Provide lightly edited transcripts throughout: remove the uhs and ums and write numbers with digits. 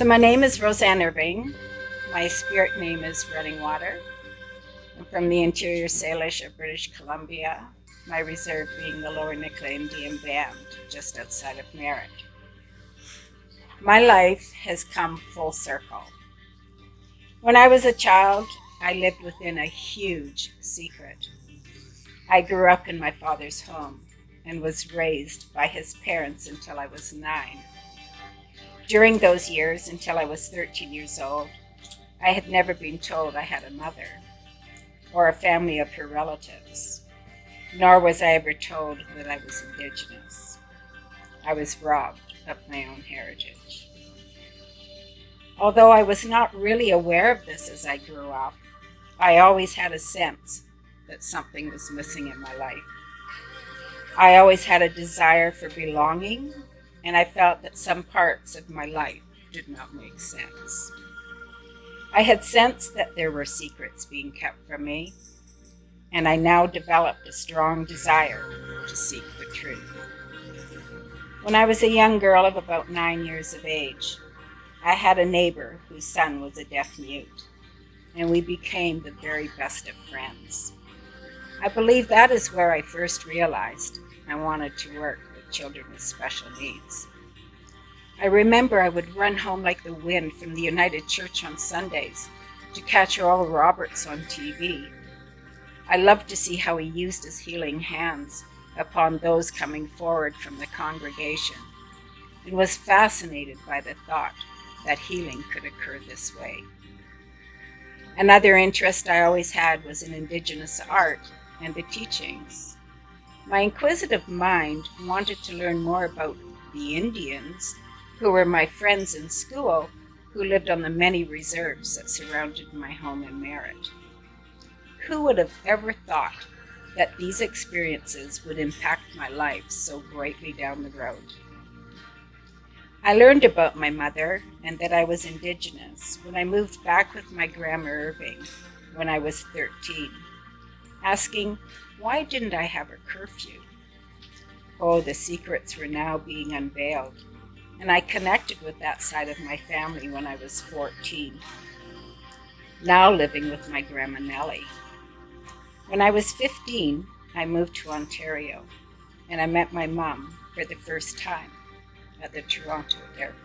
So my name is Rosanne Irving. My spirit name is Running Water. I'm from the Interior Salish of British Columbia, my reserve being the Lower Nicola Indian Band, just outside of Merritt. My life has come full circle. When I was a child, I lived within a huge secret. I grew up in my father's home and was raised by his parents until I was 9. During those years, until I was 13 years old, I had never been told I had a mother or a family of her relatives, nor was I ever told that I was Indigenous. I was robbed of my own heritage. Although I was not really aware of this as I grew up, I always had a sense that something was missing in my life. I always had a desire for belonging, and I felt that some parts of my life did not make sense. I had sensed that there were secrets being kept from me, and I now developed a strong desire to seek the truth. When I was a young girl of about 9 years of age, I had a neighbor whose son was a deaf mute, and we became the very best of friends. I believe that is where I first realized I wanted to work with children with special needs. I remember I would run home like the wind from the United Church on Sundays to catch Oral Roberts on TV. I loved to see how he used his healing hands upon those coming forward from the congregation, and was fascinated by the thought that healing could occur this way. Another interest I always had was in Indigenous art and the teachings. My inquisitive mind wanted to learn more about the Indians, who were my friends in school, who lived on the many reserves that surrounded my home in Merritt. Who would have ever thought that these experiences would impact my life so greatly down the road? I learned about my mother and that I was Indigenous when I moved back with my Grandma Irving when I was 13, asking, why didn't I have a curfew? Oh, the secrets were now being unveiled, and I connected with that side of my family when I was 14, now living with my Grandma Nellie. When I was 15, I moved to Ontario, and I met my mom for the first time at the Toronto airport.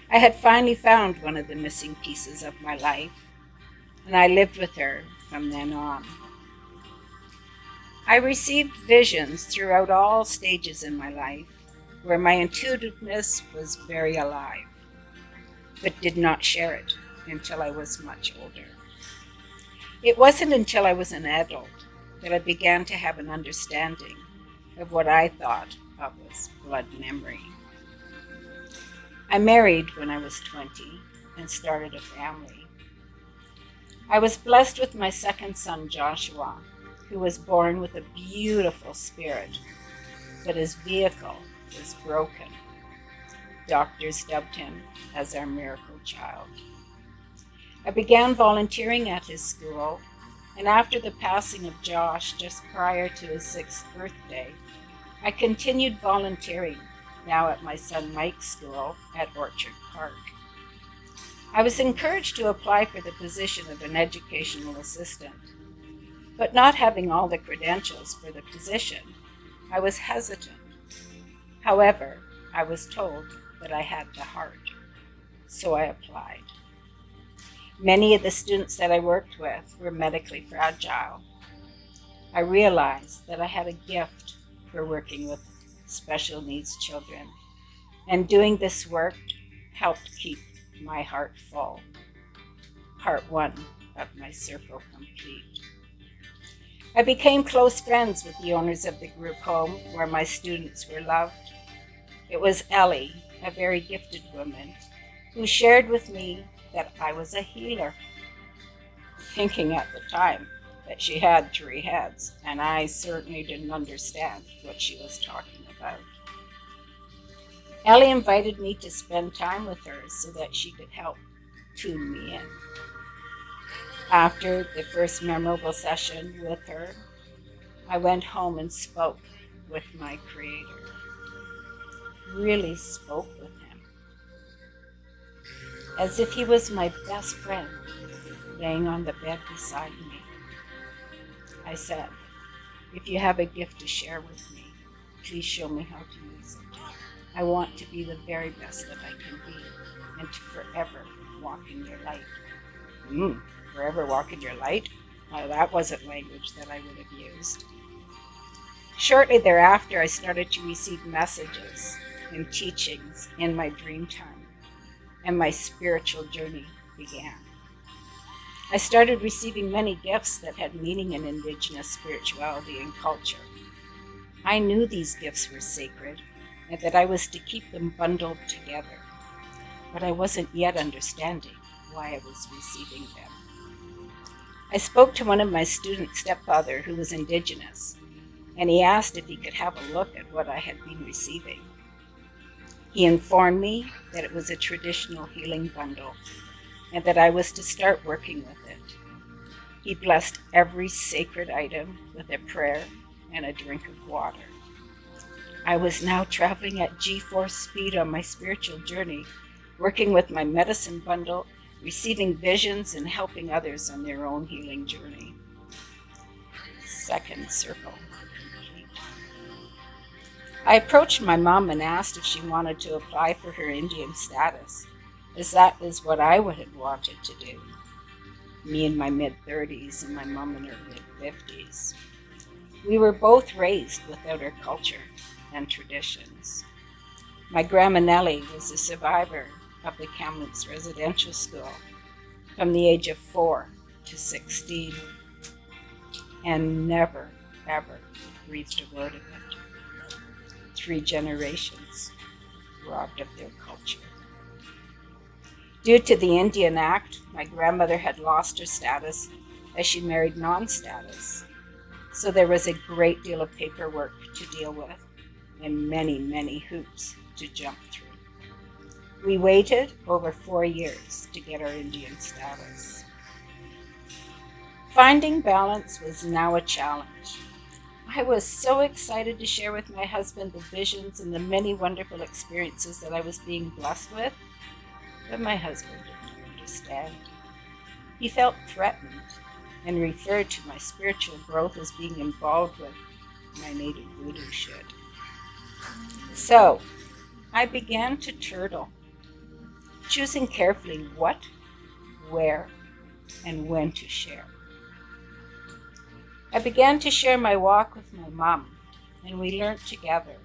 I had finally found one of the missing pieces of my life, and I lived with her from then on. I received visions throughout all stages in my life where my intuitiveness was very alive, but did not share it until I was much older. It wasn't until I was an adult that I began to have an understanding of what I thought of as blood memory. I married when I was 20 and started a family. I was blessed with my second son, Joshua, who was born with a beautiful spirit, but his vehicle was broken. Doctors dubbed him as our miracle child. I began volunteering at his school, and after the passing of Josh just prior to his 6th birthday, I continued volunteering, now at my son Mike's school at Orchard Park. I was encouraged to apply for the position of an educational assistant, but not having all the credentials for the position, I was hesitant. However, I was told that I had the heart, so I applied. Many of the students that I worked with were medically fragile. I realized that I had a gift for working with special needs children, and doing this work helped keep my heart full. Part 1 of my circle complete. I became close friends with the owners of the group home where my students were loved. It was Ellie, a very gifted woman, who shared with me that I was a healer, thinking at the time that she had 3 heads, and I certainly didn't understand what she was talking about. Ellie invited me to spend time with her so that she could help tune me in. After the first memorable session with her, I went home and spoke with my Creator. Really spoke with him. as if he was my best friend, laying on the bed beside me. I said, "If you have a gift to share with me, please show me how to use it. I want to be the very best that I can be and to forever walk in your light." Forever walk in your light? Well, that wasn't language that I would have used. Shortly thereafter, I started to receive messages and teachings in my dream time, and my spiritual journey began. I started receiving many gifts that had meaning in Indigenous spirituality and culture. I knew these gifts were sacred and that I was to keep them bundled together, but I wasn't yet understanding why I was receiving them. I spoke to one of my students' stepfather who was Indigenous, and he asked if he could have a look at what I had been receiving. He informed me that it was a traditional healing bundle and that I was to start working with it. He blessed every sacred item with a prayer and a drink of water. I was now traveling at G-force speed on my spiritual journey, working with my medicine bundle, receiving visions, and helping others on their own healing journey. Second circle complete. I approached my mom and asked if she wanted to apply for her Indian status, as that is what I would have wanted to do. Me in my mid-30s and my mom in her mid-50s. We were both raised without our culture and traditions. My grandma Nellie was a survivor of the Kamloops residential school from the age of 4 to 16 and never, ever breathed a word of it. 3 generations robbed of their culture. Due to the Indian Act, my grandmother had lost her status as she married non-status. So there was a great deal of paperwork to deal with and many, many hoops to jump through. We waited over 4 years to get our Indian status. Finding balance was now a challenge. I was so excited to share with my husband the visions and the many wonderful experiences that I was being blessed with, but my husband didn't understand. He felt threatened and referred to my spiritual growth as being involved with my native voodoo shit. So I began to turtle, choosing carefully what, where, and when to share. I began to share my walk with my mom, and we learned together.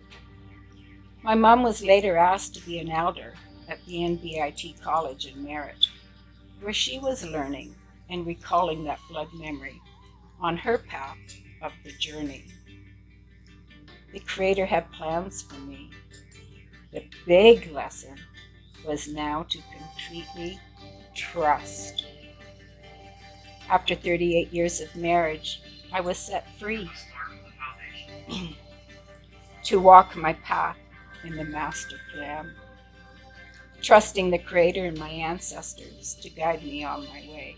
My mom was later asked to be an elder at the NBIT College in Merritt, where she was learning and recalling that blood memory on her path of the journey. The Creator had plans for me. The big lesson was now to completely trust. After 38 years of marriage, I was set free to walk my path in the master plan, trusting the Creator and my ancestors to guide me on my way.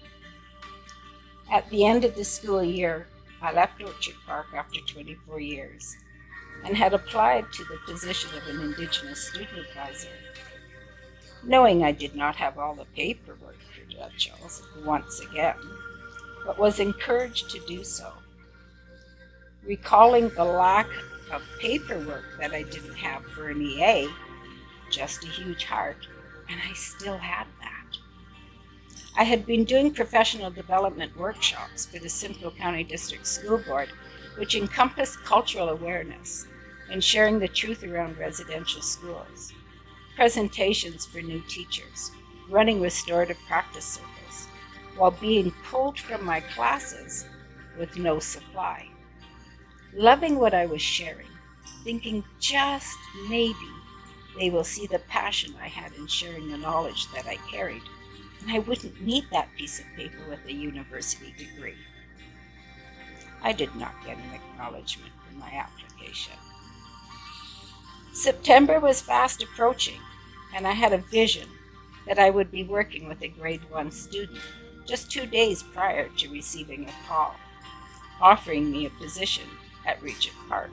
At the end of the school year, I left Orchard Park after 24 years and had applied to the position of an Indigenous student advisor, knowing I did not have all the paperwork credentials once again, but was encouraged to do so. Recalling the lack of paperwork that I didn't have for an EA, just a huge heart, and I still had that. I had been doing professional development workshops for the Simcoe County District School Board, which encompassed cultural awareness and sharing the truth around residential schools, presentations for new teachers, running restorative practice circles, while being pulled from my classes with no supply. Loving what I was sharing, thinking just maybe they will see the passion I had in sharing the knowledge that I carried, and I wouldn't need that piece of paper with a university degree. I did not get an acknowledgement for my application. September was fast approaching, and I had a vision that I would be working with a grade 1 student just 2 days prior to receiving a call, offering me a position at Regent Park,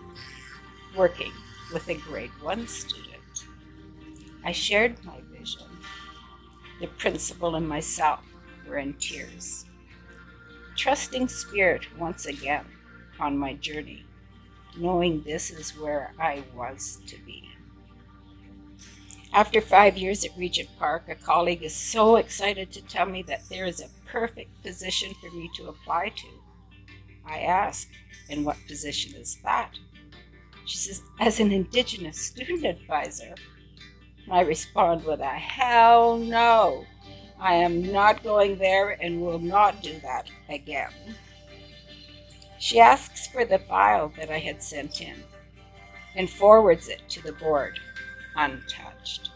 working with a grade 1 student. I shared my vision. The principal and myself were in tears, trusting Spirit once again on my journey, knowing this is where I was to be. After 5 years at Regent Park, a colleague is so excited to tell me that there is a perfect position for me to apply to. I ask, and what position is that? She says, as an Indigenous student advisor. I respond with a hell no. I am not going there and will not do that again. She asks for the file that I had sent in and forwards it to the board, untouched.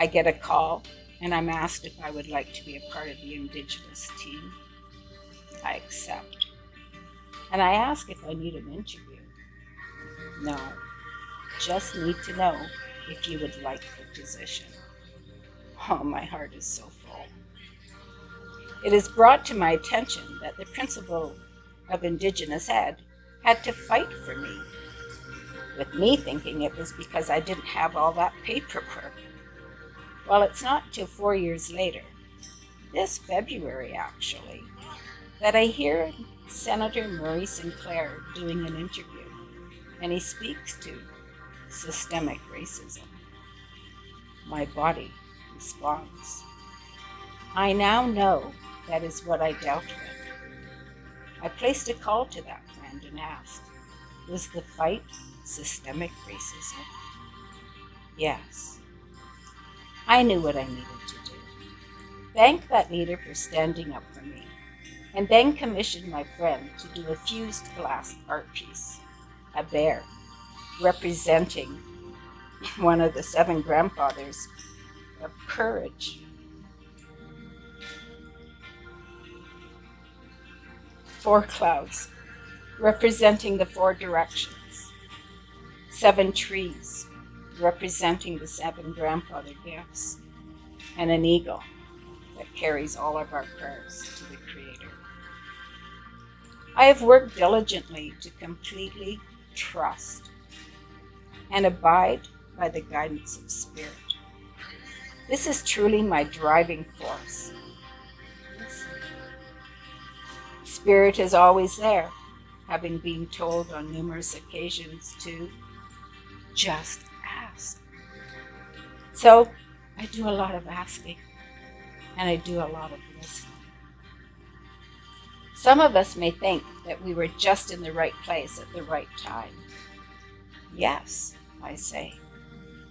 I get a call and I'm asked if I would like to be a part of the Indigenous team. I accept. And I ask if I need an interview. No, just need to know if you would like the position. Oh, my heart is so full. It is brought to my attention that the principal of Indigenous Ed had to fight for me, with me thinking it was because I didn't have all that paperwork. Well, it's not till 4 years later, this February actually, that I hear Senator Murray Sinclair doing an interview, and he speaks to systemic racism. My body responds. I now know that is what I dealt with. I placed a call to that friend and asked, was the fight systemic racism? Yes. I knew what I needed to do. Thank that leader for standing up for me, and then commissioned my friend to do a fused glass art piece, a bear, representing one of the 7 grandfathers of courage. 4 clouds, representing the 4 directions. 7 trees, representing the 7 grandfather gifts. And an eagle that carries all of our prayers to the Creator. I have worked diligently to completely trust and abide by the guidance of Spirit. This is truly my driving force. Spirit is always there, having been told on numerous occasions to just ask. So I do a lot of asking, and I do a lot of listening. Some of us may think that we were just in the right place at the right time. Yes, I say,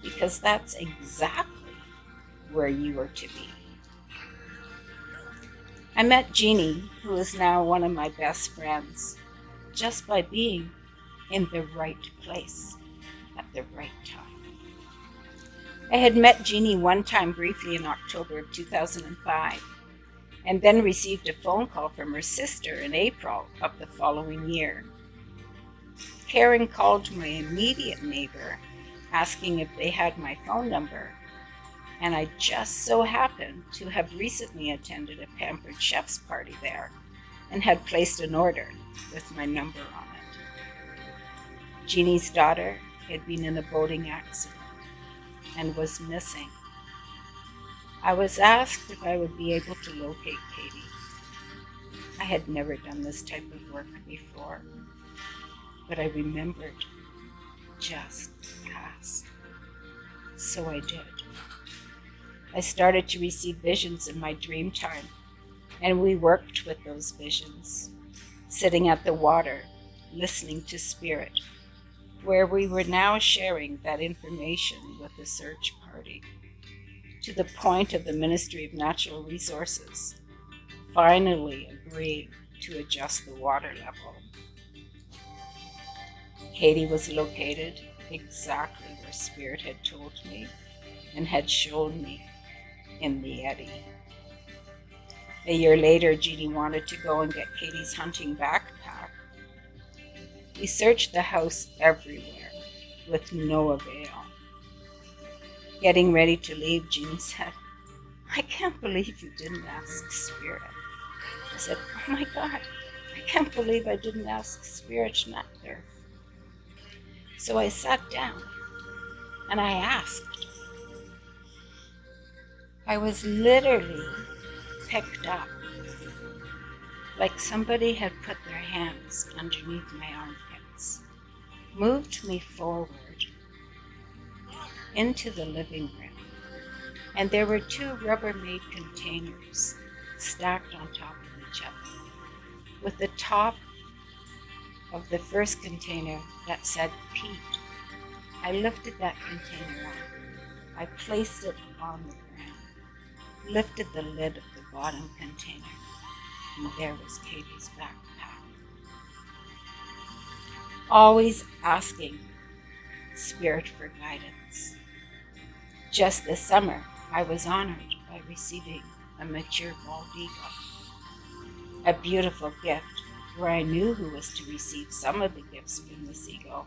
because that's exactly where you were to be. I met Jeannie, who is now one of my best friends, just by being in the right place at the right time. I had met Jeannie one time briefly in October of 2005, and then received a phone call from her sister in April of the following year. Karen called my immediate neighbor, asking if they had my phone number, and I just so happened to have recently attended a Pampered Chef's party there and had placed an order with my number on it. Jeannie's daughter had been in a boating accident and was missing. I was asked if I would be able to locate Katie. I had never done this type of work before, but I remembered, just ask. So I did. I started to receive visions in my dream time, and we worked with those visions, sitting at the water, listening to Spirit, where we were now sharing that information with the search party, to the point of the Ministry of Natural Resources finally agreeing to adjust the water level. Katie was located exactly where Spirit had told me and had shown me in the eddy. A year later, Jeannie wanted to go and get Katie's hunting backpack. We searched the house everywhere with no avail. Getting ready to leave, Jeannie said, I can't believe you didn't ask Spirit. I said, oh my God, I can't believe I didn't ask Spirit neither. So I sat down and I asked. I was literally picked up, like somebody had put their hands underneath my armpits, moved me forward into the living room, and there were two Rubbermaid containers stacked on top of each other, with the top of the first container that said Pete. I lifted that container up. I placed it on the ground, lifted the lid of the bottom container, and there was Katie's backpack. Always asking Spirit for guidance. Just this summer, I was honored by receiving a mature bald eagle, a beautiful gift where I knew who was to receive some of the gifts from this eagle.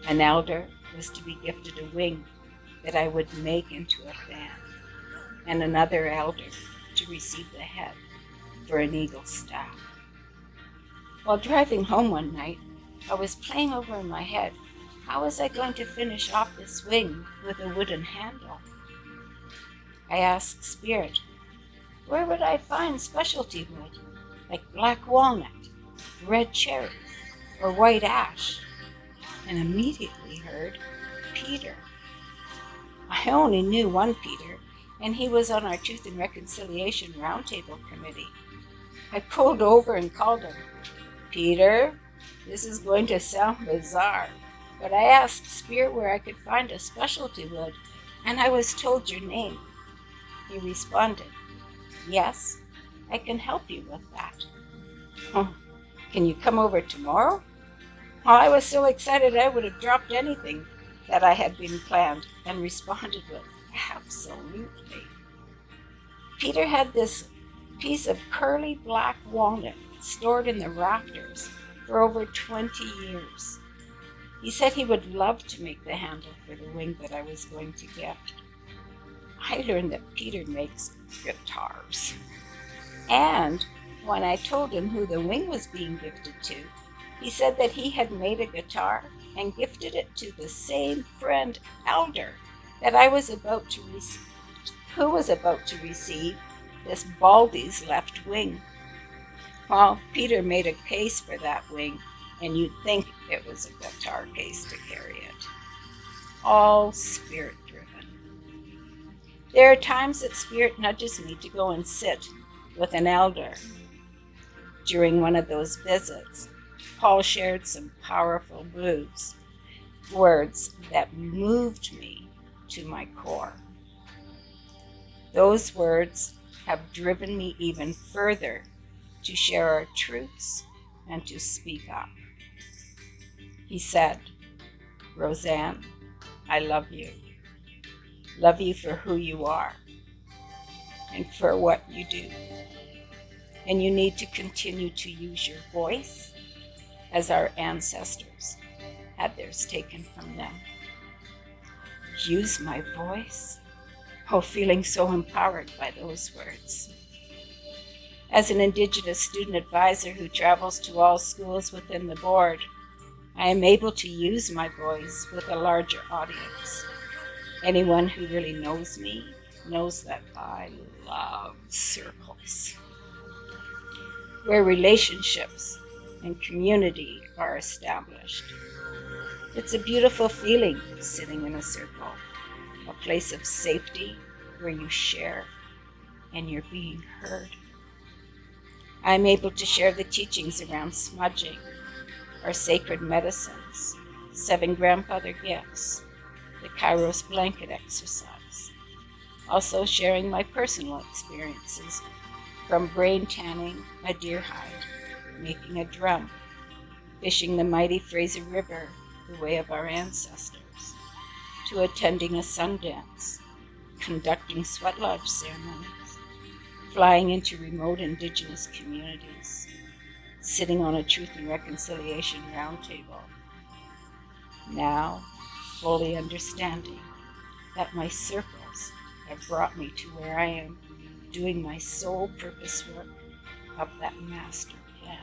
An elder was to be gifted a wing that I would make into a fan, and another elder to receive the head for an eagle's staff. While driving home one night, I was playing over in my head, how was I going to finish off this wing with a wooden handle? I asked Spirit, where would I find specialty wood, like black walnut, red cherry, or white ash? And immediately heard Peter. I only knew one Peter, and he was on our Truth and Reconciliation Roundtable Committee. I pulled over and called him. Peter, this is going to sound bizarre, but I asked Spirit where I could find a specialty wood, and I was told your name. He responded, yes, I can help you with that. Oh, can you come over tomorrow? Well, I was so excited I would have dropped anything that I had been planned and responded with, absolutely. Peter had this piece of curly black walnut stored in the rafters for over 20 years. He said he would love to make the handle for the wing that I was going to gift. I learned that Peter makes guitars. And when I told him who the wing was being gifted to, he said that he had made a guitar and gifted it to the same friend elder that I was about to receive, who was about to receive this Baldy's left wing. Well, Peter made a case for that wing, and you'd think it was a guitar case to carry it. All Spirit-driven. There are times that Spirit nudges me to go and sit with an elder. During one of those visits, Paul shared some powerful words that moved me to my core. Those words have driven me even further to share our truths and to speak up. He said, Rosanne, I love you. Love you for who you are and for what you do. And you need to continue to use your voice as our ancestors had theirs taken from them. Use my voice? Oh, feeling so empowered by those words. As an Indigenous student advisor who travels to all schools within the board, I am able to use my voice with a larger audience. Anyone who really knows me knows that I love circles, where relationships and community are established. It's a beautiful feeling sitting in a circle, a place of safety where you share and you're being heard. I'm able to share the teachings around smudging, our sacred medicines, 7 grandfather gifts, the Kairos blanket exercise. Also sharing my personal experiences from brain tanning a deer hide, making a drum, fishing the mighty Fraser River, the way of our ancestors, to attending a sun dance, conducting sweat lodge ceremonies, flying into remote Indigenous communities, sitting on a Truth and Reconciliation roundtable. Now, fully understanding that my circles have brought me to where I am, doing my soul purpose work of that master plan.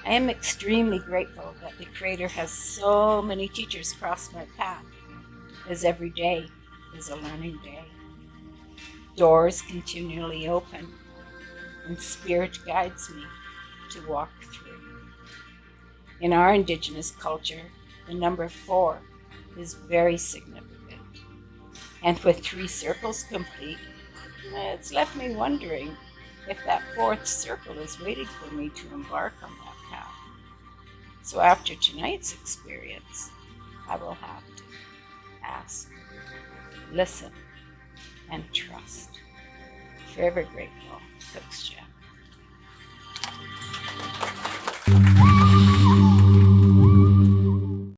I am extremely grateful that the Creator has so many teachers cross my path, as every day is a learning day. doors continually open, and Spirit guides me to walk through. In our Indigenous culture, the number 4 is very significant. And with 3 circles complete, it's left me wondering if that 4th circle is waiting for me to embark on that path. So after tonight's experience, I will have to ask, listen, and trust. Forever grateful, Coach Jeff.